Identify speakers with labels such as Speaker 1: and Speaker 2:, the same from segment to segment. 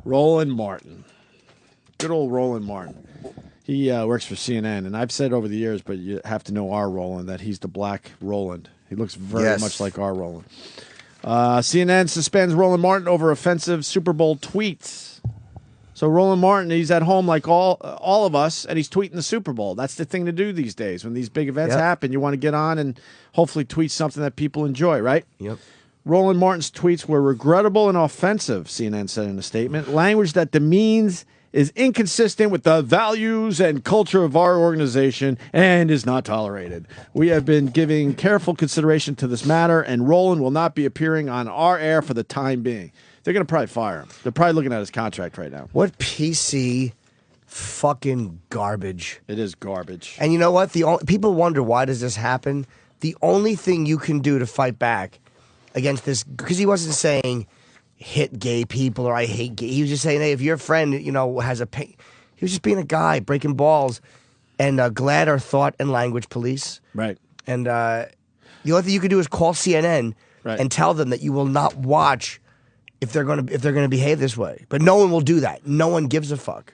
Speaker 1: Roland Martin. Good old Roland Martin. He works for CNN, and I've said over the years, but you have to know our Roland, that he's the black Roland. He looks very much like our Roland. CNN suspends Roland Martin over offensive Super Bowl tweets. So Roland Martin, he's at home like all of us, and he's tweeting the Super Bowl. That's the thing to do these days. When these big events happen, you want to get on and hopefully tweet something that people enjoy, right?
Speaker 2: Yep.
Speaker 1: Roland Martin's tweets were regrettable and offensive, CNN said in a statement. Language that demeans, is inconsistent with the values and culture of our organization, and is not tolerated. We have been giving careful consideration to this matter, and Roland will not be appearing on our air for the time being. They're going to probably fire him. They're probably looking at his contract right now.
Speaker 2: What PC fucking garbage.
Speaker 1: It is garbage.
Speaker 2: And you know what? People wonder, why does this happen? The only thing you can do to fight back against this, because he wasn't saying hit gay people or I hate gay. He was just saying, hey, if your friend, has he was just being a guy, breaking balls. And GLAAD are thought and language police.
Speaker 1: Right.
Speaker 2: And the only thing you can do is call CNN and tell them that you will not watch if they're gonna behave this way. But no one will do that. No one gives a fuck.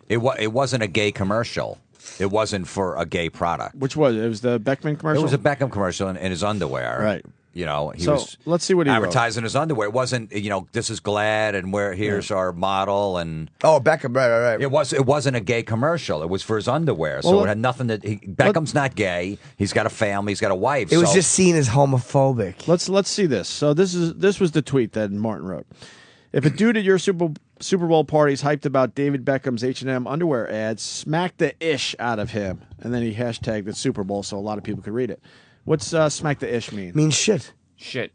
Speaker 3: It wasn't a gay commercial. It wasn't for a gay product.
Speaker 1: Which was it? It was the Beckman commercial?
Speaker 3: It was a Beckham commercial in his underwear.
Speaker 1: Right.
Speaker 3: He was
Speaker 1: let's see what he
Speaker 3: advertising his underwear. It wasn't, this is GLAAD and here's our model and
Speaker 2: Beckham, right.
Speaker 3: It wasn't a gay commercial. It was for his underwear. So it had nothing Beckham's not gay. He's got a family, he's got a wife.
Speaker 2: It was just seen as homophobic.
Speaker 1: Let's see this. So this was the tweet that Martin wrote. If a dude at your Super Bowl party is hyped about David Beckham's H&M underwear ads, smack the ish out of him. And then he hashtagged it Super Bowl so a lot of people could read it. What's smack the ish mean?
Speaker 2: Means shit.
Speaker 4: Shit.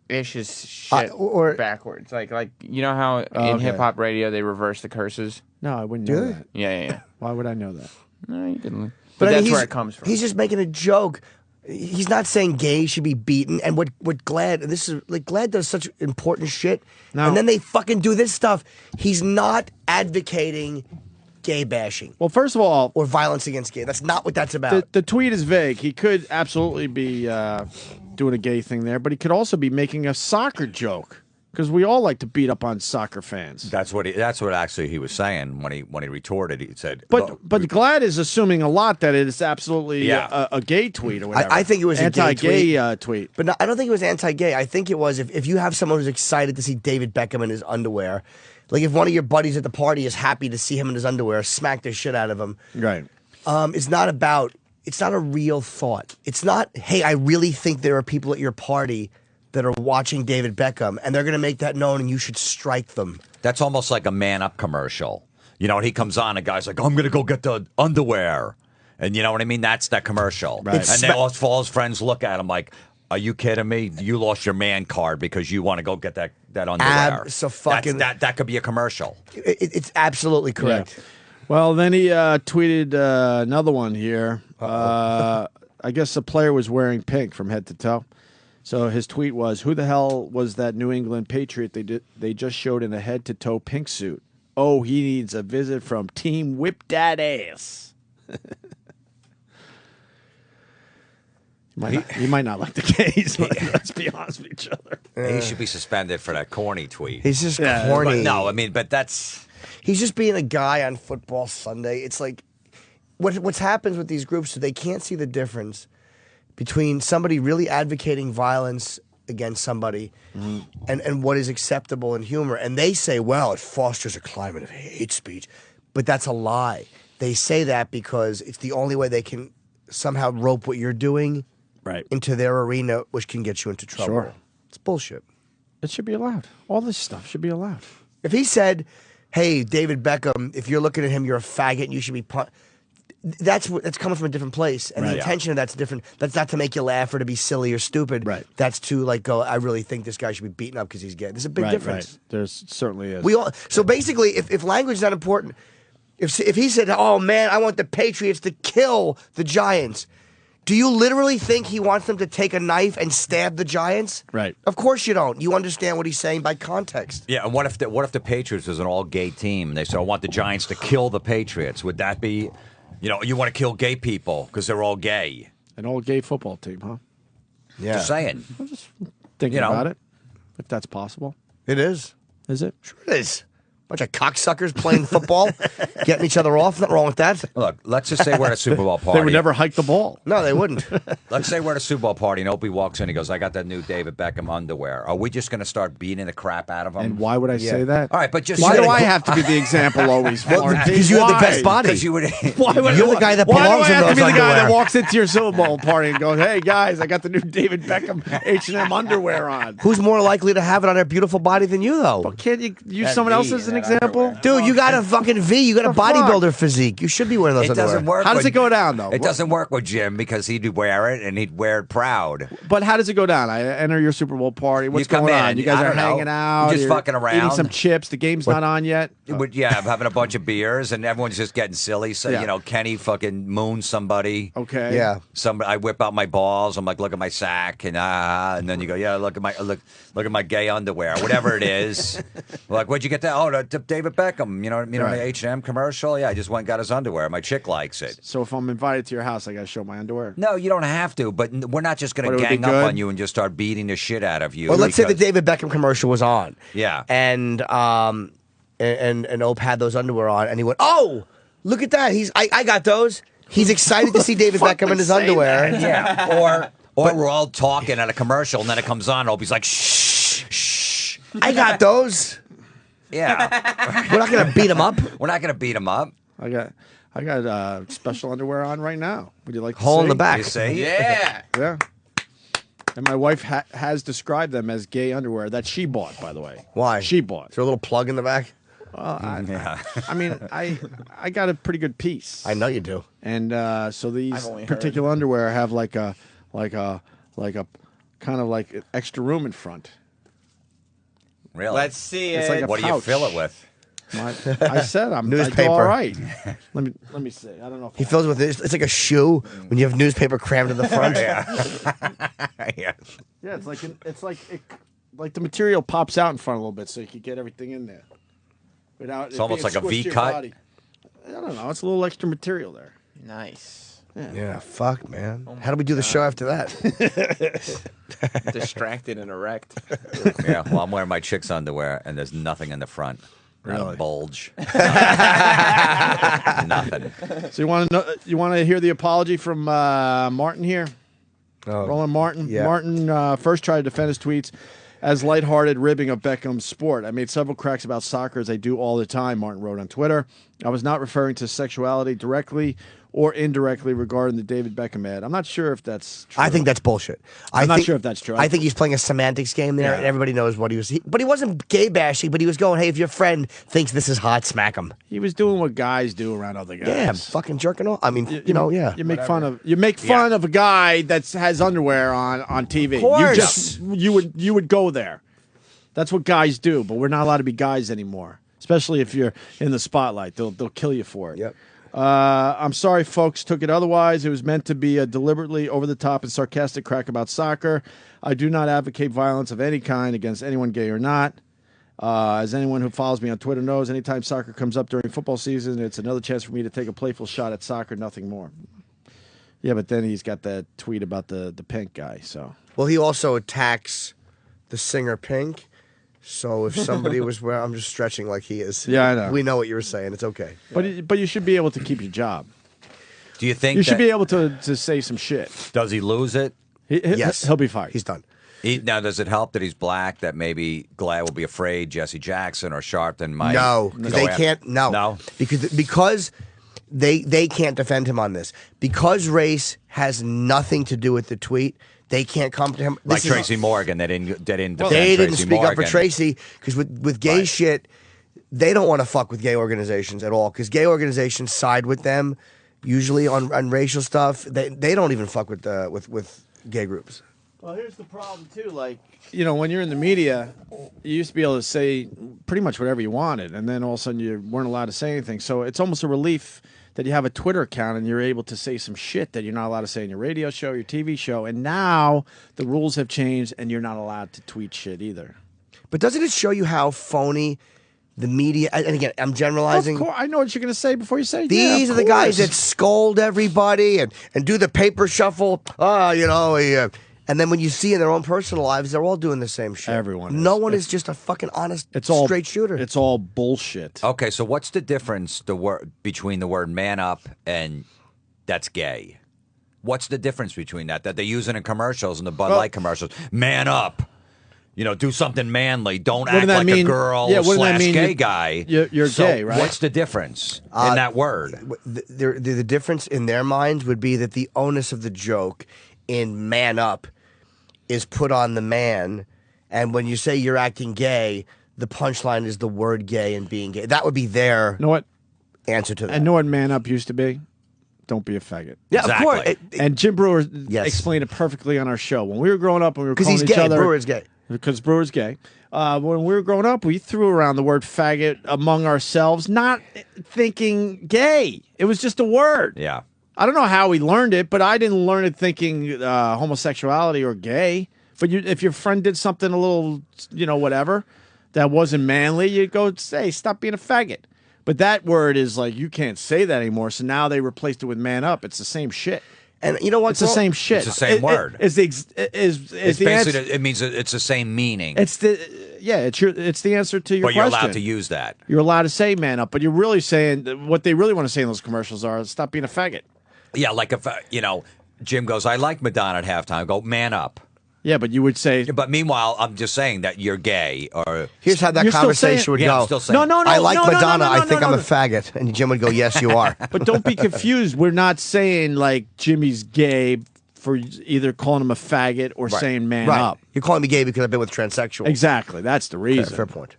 Speaker 4: Ish is shit or backwards. Like you know how in hip hop radio they reverse the curses?
Speaker 1: No, I wouldn't know that.
Speaker 4: Yeah.
Speaker 1: Why would I know that?
Speaker 4: No, you didn't. But that's where it comes from.
Speaker 2: He's just making a joke. He's not saying gay should be beaten. And what GLAAD, this is like GLAAD does such important shit.
Speaker 1: Now,
Speaker 2: and then they fucking do this stuff. He's not advocating gay bashing.
Speaker 1: Well, first of all,
Speaker 2: or violence against gay. That's not what that's about.
Speaker 1: The tweet is vague. He could absolutely be doing a gay thing there, but he could also be making a soccer joke because we all like to beat up on soccer fans.
Speaker 3: That's what actually he was saying when he retorted. He said,
Speaker 1: but GLAAD is assuming a lot that it is absolutely a gay tweet or whatever.
Speaker 2: I think it was
Speaker 1: anti-gay tweet.
Speaker 2: But no, I don't think it was anti-gay. I think it was if you have someone who's excited to see David Beckham in his underwear. Like if one of your buddies at the party is happy to see him in his underwear, smack the shit out of him.
Speaker 1: Right.
Speaker 2: It's not a real thought. It's not, hey, I really think there are people at your party that are watching David Beckham and they're going to make that known and you should strike them.
Speaker 3: That's almost like a Man Up commercial. And he comes on and guy's like, I'm going to go get the underwear. And you know what I mean? That's that commercial.
Speaker 1: Right.
Speaker 3: And then all his friends look at him like, are you kidding me? You lost your man card because you want to go get that underwear. That could be a commercial.
Speaker 2: It's absolutely correct.
Speaker 1: Yeah. Well, then he tweeted another one here. I guess the player was wearing pink from head to toe. So his tweet was, who the hell was that New England Patriot they just showed in a head-to-toe pink suit? Oh, he needs a visit from Team Whip That Ass. He might not like the gays. Let's be honest with each other.
Speaker 3: He should be suspended for that corny tweet.
Speaker 2: He's just corny.
Speaker 3: But that's...
Speaker 2: He's just being a guy on Football Sunday. It's like, what happens with these groups, so they can't see the difference between somebody really advocating violence against somebody and what is acceptable in humor. And they say, well, it fosters a climate of hate speech. But that's a lie. They say that because it's the only way they can somehow rope what you're doing into their arena, which can get you into trouble.
Speaker 1: Sure.
Speaker 2: It's bullshit.
Speaker 1: It should be allowed. All this stuff should be allowed.
Speaker 2: If he said, hey, David Beckham, if you're looking at him, you're a faggot and you should be that's coming from a different place. And the intention of that's different. That's not to make you laugh or to be silly or stupid.
Speaker 1: Right.
Speaker 2: That's to go, I really think this guy should be beaten up because he's gay. There's a big difference.
Speaker 1: Right. There certainly is.
Speaker 2: So basically, if language is not important, if he said, oh man, I want the Patriots to kill the Giants, do you literally think he wants them to take a knife and stab the Giants?
Speaker 1: Right.
Speaker 2: Of course you don't. You understand what he's saying by context.
Speaker 3: Yeah, and what if the Patriots was an all-gay team and they said, I want the Giants to kill the Patriots? Would that be, you want to kill gay people because they're all gay?
Speaker 1: An all-gay football team, huh?
Speaker 2: Yeah.
Speaker 3: Just saying.
Speaker 1: I'm just thinking about it, if that's possible.
Speaker 2: It is.
Speaker 1: Is it?
Speaker 2: Sure it is. Bunch of cocksuckers playing football, getting each other off. Nothing wrong with that.
Speaker 3: Look, let's just say we're at a Super Bowl party.
Speaker 1: They would never hike the ball.
Speaker 2: No, they wouldn't.
Speaker 3: Let's say we're at a Super Bowl party and Opie walks in. He goes, "I got that new David Beckham underwear." Are we just going to start beating the crap out of him?
Speaker 1: And why would I say that?
Speaker 3: All right, but just
Speaker 1: why do I have to be the example always?
Speaker 2: Because you have the best body.
Speaker 3: Because you would.
Speaker 2: You're the guy that belongs in those underwear.
Speaker 1: Why do I have to be the guy that walks into your Super Bowl party and goes, "Hey guys, I got the new David Beckham H&M underwear on"?
Speaker 2: Who's more likely to have it on their beautiful body than you, though?
Speaker 1: But can't you use someone else as an example?
Speaker 4: Underwear.
Speaker 2: Dude, you got a fucking V. You got a bodybuilder physique. You should be wearing those
Speaker 3: It
Speaker 2: underwear.
Speaker 3: doesn't work.
Speaker 1: How does it go down, though?
Speaker 3: It doesn't work with Jim because he'd wear it and he'd wear it proud.
Speaker 1: But how does it go down? I enter your Super Bowl party. What's going on? You guys are hanging out.
Speaker 3: Just fucking around.
Speaker 1: Eating some chips. The game's not on yet.
Speaker 3: Yeah, I'm having a bunch of beers and everyone's just getting silly. So,
Speaker 1: Yeah.
Speaker 3: you know, Kenny fucking moons somebody.
Speaker 1: Okay.
Speaker 2: Yeah.
Speaker 3: I whip out my balls. I'm like, look at my sack, and then you go, yeah, look at my gay underwear, whatever it is. Like, where'd you get that? Oh, the David Beckham, the H&M commercial. Yeah, I just went and got his underwear. My chick likes it.
Speaker 1: So if I'm invited to your house, I got to show my underwear.
Speaker 3: No, you don't have to, but we're not just going to gang up on you and just start beating the shit out of you.
Speaker 2: Well, let's say the David Beckham commercial was on.
Speaker 3: Yeah.
Speaker 2: And Ope had those underwear on, and he went, "Oh, look at that! I got those." He's excited to see David Beckham in his underwear.
Speaker 3: Yeah. Or we're all talking at a commercial, and then it comes on. Opie's like, shh, shh.
Speaker 2: I got those.
Speaker 3: Yeah.
Speaker 2: We're not gonna beat him up.
Speaker 3: We're not going to beat him up.
Speaker 1: I got special underwear on right now. Would you like to
Speaker 2: Hole
Speaker 1: see?
Speaker 2: in the back.
Speaker 3: You see?
Speaker 4: Yeah.
Speaker 1: Yeah. And my wife has described them as gay underwear that she bought, by the way.
Speaker 2: Why?
Speaker 1: She bought.
Speaker 2: Is there a little plug in the back?
Speaker 3: Yeah.
Speaker 1: I mean, I got a pretty good piece.
Speaker 2: I know you do.
Speaker 1: And so these
Speaker 4: only
Speaker 1: particular underwear have like a kind of like extra room in front.
Speaker 3: Really?
Speaker 4: Let's see
Speaker 1: It's
Speaker 4: it.
Speaker 1: like a
Speaker 3: What do you
Speaker 1: pouch.
Speaker 3: fill it with?
Speaker 1: I said I do
Speaker 2: Newspaper.
Speaker 1: all right. Let me see. I don't know.
Speaker 2: He fills with this. It's like a shoe when you have newspaper crammed to the front.
Speaker 3: Yeah.
Speaker 1: Yeah, like the material pops out in front a little bit, so you can get everything in there. Without
Speaker 3: It's almost like a V cut.
Speaker 1: I don't know. It's a little extra material there.
Speaker 4: Nice.
Speaker 2: Yeah, fuck, man. How do we do the show after that?
Speaker 4: Distracted and erect.
Speaker 3: Yeah. Well, I'm wearing my chick's underwear, and there's nothing in the front. Not a
Speaker 1: Really?
Speaker 3: bulge. Nothing.
Speaker 1: So you want to hear the apology from Martin here? Roland Martin.
Speaker 2: Yeah.
Speaker 1: Martin first tried to defend his tweets as lighthearted ribbing of Beckham's sport. "I made several cracks about soccer as I do all the time," Martin wrote on Twitter. "I was not referring to sexuality directly or indirectly regarding the David Beckham ad." I'm not sure if that's true.
Speaker 2: I think that's bullshit.
Speaker 1: I'm not sure if that's true.
Speaker 2: I think he's playing a semantics game there, and everybody knows what he was. But he wasn't gay bashing, but he was going, "Hey, if your friend thinks this is hot, smack him."
Speaker 1: He was doing what guys do around other guys.
Speaker 2: Yeah, fucking jerking off. I mean, yeah.
Speaker 1: You make fun of a guy that has underwear on TV.
Speaker 2: Of course.
Speaker 1: You would go there. That's what guys do, but we're not allowed to be guys anymore. Especially if you're in the spotlight. They'll kill you for it.
Speaker 2: Yep.
Speaker 1: I'm sorry folks took it otherwise. It was meant to be a deliberately over-the-top and sarcastic crack about soccer. I do not advocate violence of any kind against anyone, gay or not. As anyone who follows me on Twitter knows, anytime soccer comes up during football season, it's another chance for me to take a playful shot at soccer, nothing more. Yeah, but then he's got that tweet about the Pink guy. So
Speaker 2: Well, he also attacks the singer Pink. So if somebody was, well, I'm just stretching like he is.
Speaker 1: Yeah, I know.
Speaker 2: We know what you were saying. It's okay.
Speaker 1: But you should be able to keep your job.
Speaker 3: Do you think
Speaker 1: You should be able to say some shit.
Speaker 3: Does he lose it?
Speaker 2: Yes.
Speaker 1: He'll be fired.
Speaker 2: He's done.
Speaker 3: Now, does it help that he's black? That maybe Glad will be afraid Jesse Jackson or Sharpton might.
Speaker 2: No,
Speaker 3: go
Speaker 2: they
Speaker 3: after-
Speaker 2: can't. No, because they can't defend him on this. Because race has nothing to do with the tweet. They can't come to him.
Speaker 3: Like Tracy Morgan, they didn't defend
Speaker 2: They didn't
Speaker 3: Tracy
Speaker 2: speak up for
Speaker 3: Morgan.
Speaker 2: Tracy because with gay shit, they don't want to fuck with gay organizations at all. Because gay organizations side with them usually on racial stuff. They don't even fuck with gay groups.
Speaker 1: Well, here's the problem too. Like, when you're in the media, you used to be able to say pretty much whatever you wanted, and then all of a sudden you weren't allowed to say anything. So it's almost a relief that you have a Twitter account and you're able to say some shit that you're not allowed to say in your radio show, your TV show, and now the rules have changed and you're not allowed to tweet shit either.
Speaker 2: But doesn't it show you how phony the media? And again, I'm generalizing.
Speaker 1: Of course, I know what you're going to say before you say it.
Speaker 2: These
Speaker 1: Yeah,
Speaker 2: are the guys
Speaker 1: course.
Speaker 2: that scold everybody and do the paper shuffle. And then when you see in their own personal lives, they're all doing the same shit.
Speaker 1: Everyone is.
Speaker 2: No one is just a fucking honest, straight shooter.
Speaker 1: It's all bullshit.
Speaker 3: Okay, so what's the difference between the word man up and that's gay? What's the difference between that they use it in commercials and the Bud Light commercials? Man up. Do something manly. Don't act like a girl / gay guy.
Speaker 1: You're gay, right?
Speaker 3: What's the difference in that word?
Speaker 2: The difference in their minds would be that the onus of the joke in man up is put on the man. And when you say you're acting gay, the punchline is the word gay and being gay. That would be their answer to that.
Speaker 1: And know what man up used to be? Don't be a faggot.
Speaker 2: Yeah, exactly. Of course.
Speaker 1: And Jim Brewer explained it perfectly on our show. When we were growing up and we were calling each other...
Speaker 2: Brewer's gay.
Speaker 1: Because Brewer's gay. When we were growing up, we threw around the word faggot among ourselves, not thinking gay. It was just a word.
Speaker 3: Yeah.
Speaker 1: I don't know how we learned it, but I didn't learn it thinking homosexuality or gay. But if your friend did something a little, whatever, that wasn't manly, you'd go say, stop being a faggot. But that word is like, you can't say that anymore. So now they replaced it with man up. It's the same shit.
Speaker 2: And you know what?
Speaker 1: It's the same shit.
Speaker 3: It's the same word.
Speaker 1: It's
Speaker 3: basically, it means it's the same meaning.
Speaker 1: It's the answer to your question.
Speaker 3: But you're allowed to use that.
Speaker 1: You're allowed to say man up, but you're really saying what they really want to say in those commercials are stop being a faggot.
Speaker 3: Yeah, like if Jim goes, I like Madonna at halftime. I go, man up.
Speaker 1: Yeah, but you would say.
Speaker 3: But meanwhile, I'm just saying that you're gay. Or
Speaker 2: here's how that conversation would go.
Speaker 3: I'm still saying,
Speaker 1: no.
Speaker 2: I like Madonna. I think I'm a faggot, and Jim would go, yes, you are.
Speaker 1: But don't be confused. We're not saying like Jimmy's gay for either calling him a faggot or saying man up.
Speaker 2: You're calling me gay because I've been with transsexuals.
Speaker 1: Exactly. That's the reason.
Speaker 2: Fair point.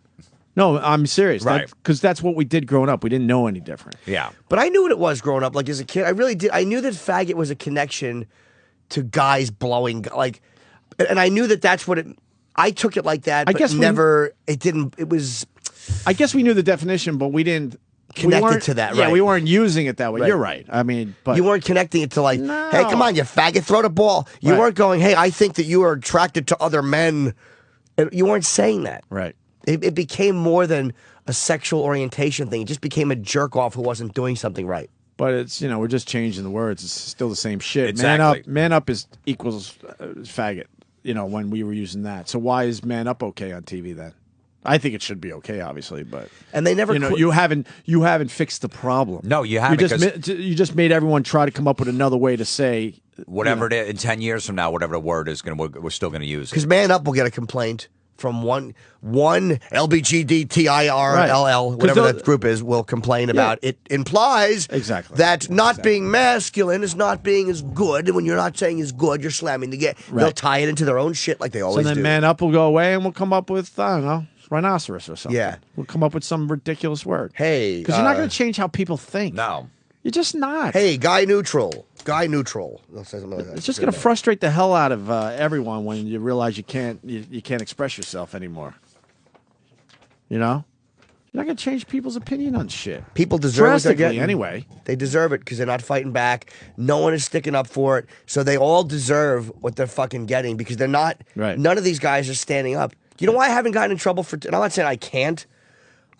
Speaker 1: No, I'm serious.
Speaker 3: Right.
Speaker 1: Because that's what we did growing up. We didn't know any different.
Speaker 3: Yeah.
Speaker 2: But I knew what it was growing up. Like as a kid, I really did. I knew that faggot was a connection to guys blowing, like. And I knew that that's what it. I took it like that, but it didn't. It was.
Speaker 1: I guess we knew the definition, but we didn't
Speaker 2: connect it to that.
Speaker 1: Yeah,
Speaker 2: right.
Speaker 1: we weren't using it that way.
Speaker 2: Right.
Speaker 1: You're right. I mean, but
Speaker 2: you weren't connecting it to like,
Speaker 1: no.
Speaker 2: hey, come on, you faggot, throw the ball. You weren't going, hey, I think that you are attracted to other men. You weren't saying that.
Speaker 1: Right.
Speaker 2: It became more than a sexual orientation thing. It just became a jerk off who wasn't doing something right.
Speaker 1: But it's we're just changing the words. It's still the same shit.
Speaker 3: Exactly.
Speaker 1: Man up is equals faggot. When we were using that. So why is man up okay on TV then? I think it should be okay, obviously, but
Speaker 2: and they never.
Speaker 1: You haven't fixed the problem.
Speaker 3: No, you haven't.
Speaker 1: You just made everyone try to come up with another way to say
Speaker 3: whatever it is. In 10 years from now, whatever the word is, we're still going to use it.
Speaker 2: Because man up will get a complaint from one LBGDTIRLL, whatever that group is, will complain about. It implies that not being masculine is not being as good. And when you're not saying is good, you're slamming the gay. Right. They'll tie it into their own shit like they always do.
Speaker 1: So then man up will go away and we'll come up with, I don't know, rhinoceros or something.
Speaker 2: Yeah.
Speaker 1: We'll come up with some ridiculous word.
Speaker 2: Hey.
Speaker 1: Because you're not going to change how people think.
Speaker 3: No.
Speaker 1: You're just not.
Speaker 2: Hey, guy neutral. Guy neutral. They'll say something like that.
Speaker 1: It's just going to frustrate the hell out of everyone when you realize you can't express yourself anymore. You're not going to change people's opinion on shit.
Speaker 2: People deserve what they're getting.
Speaker 1: Anyway.
Speaker 2: They deserve it because they're not fighting back. No one is sticking up for it. So they all deserve what they're fucking getting because they're not.
Speaker 1: Right.
Speaker 2: None of these guys are standing up. You know why I haven't gotten in trouble for. And I'm not saying I can't.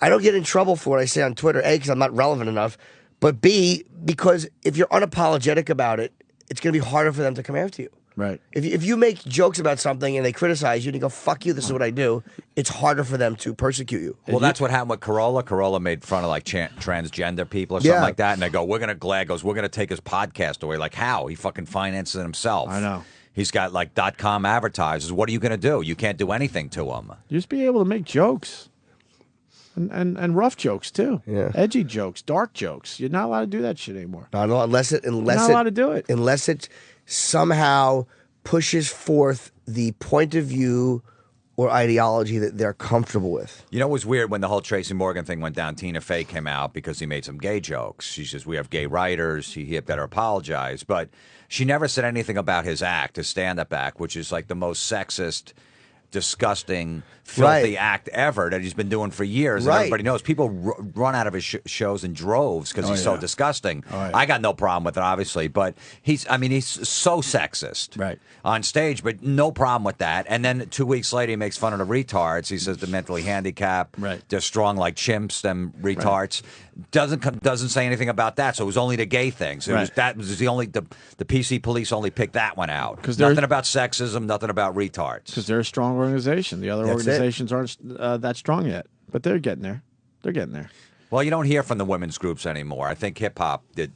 Speaker 2: I don't get in trouble for what I say on Twitter. A, because I'm not relevant enough. But B, because if you're unapologetic about it, it's going to be harder for them to come after you.
Speaker 1: Right.
Speaker 2: If you make jokes about something and they criticize you and you go, fuck you, this is what I do, it's harder for them to persecute you.
Speaker 3: Well, that's what happened with Corolla. Corolla made fun of like transgender people or something like that. And they go, we're going to take his podcast away. Like, how? He fucking finances it himself.
Speaker 1: I know.
Speaker 3: He's got like .com advertisers. What are you going to do? You can't do anything to him.
Speaker 1: Just be able to make jokes. And rough jokes too.
Speaker 2: Yeah.
Speaker 1: Edgy jokes, dark jokes. You're not allowed to do that shit anymore.
Speaker 2: No, unless
Speaker 1: you're not allowed to do it.
Speaker 2: Unless it somehow pushes forth the point of view or ideology that they're comfortable with.
Speaker 3: You know, it was weird when the whole Tracy Morgan thing went down. Tina Fey came out because he made some gay jokes. She says, we have gay writers. He had better apologize. But she never said anything about his act, his stand-up act, which is like the most sexist disgusting, filthy act ever that he's been doing for years. And everybody knows people run out of his shows in droves because he's so disgusting. I got no problem with it, obviously, but he's so sexist on stage, but no problem with that. And then 2 weeks later, he makes fun of the retards. He says the mentally handicapped, they're strong like chimps, them retards. Doesn't say anything about that. So it was only the gay things. That was the only the PC police only picked that one out. Because nothing about sexism, nothing about retards.
Speaker 1: Because they're a strong organization. The other organizations aren't that strong yet, but they're getting there. They're getting there.
Speaker 3: Well, you don't hear from the women's groups anymore. I think hip hop did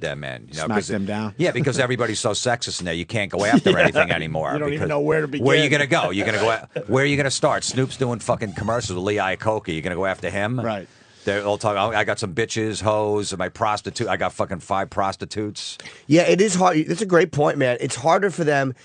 Speaker 3: them in.
Speaker 1: Smacked them down.
Speaker 3: Yeah, because everybody's so sexist in there, you can't go after anything anymore.
Speaker 1: You don't even know where to begin.
Speaker 3: Where are you going to go? You're going to go. Where are you going to start? Snoop's doing fucking commercials with Lee Iacocca. You're going to go after him?
Speaker 1: Right.
Speaker 3: They're all talking. I got some bitches, hoes, and my prostitute. I got fucking 5 prostitutes.
Speaker 2: Yeah, it is hard. That's a great point, man. It's harder for them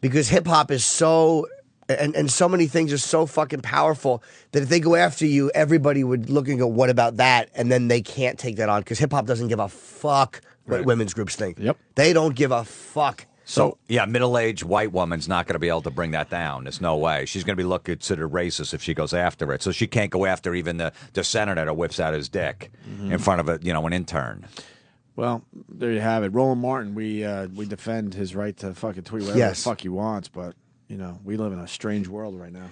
Speaker 2: because hip hop is so. And so many things are so fucking powerful that if they go after you, everybody would look and go, what about that? And then they can't take that on because hip hop doesn't give a fuck what women's groups think.
Speaker 1: Yep.
Speaker 2: They don't give a fuck.
Speaker 3: So yeah, middle-aged white woman's not going to be able to bring that down. There's no way. She's going to be considered racist if she goes after it. So she can't go after even the senator that whips out his dick in front of an intern.
Speaker 1: Well, there you have it. Roland Martin, we defend his right to fucking tweet whatever the fuck he wants, but we live in a strange world right now.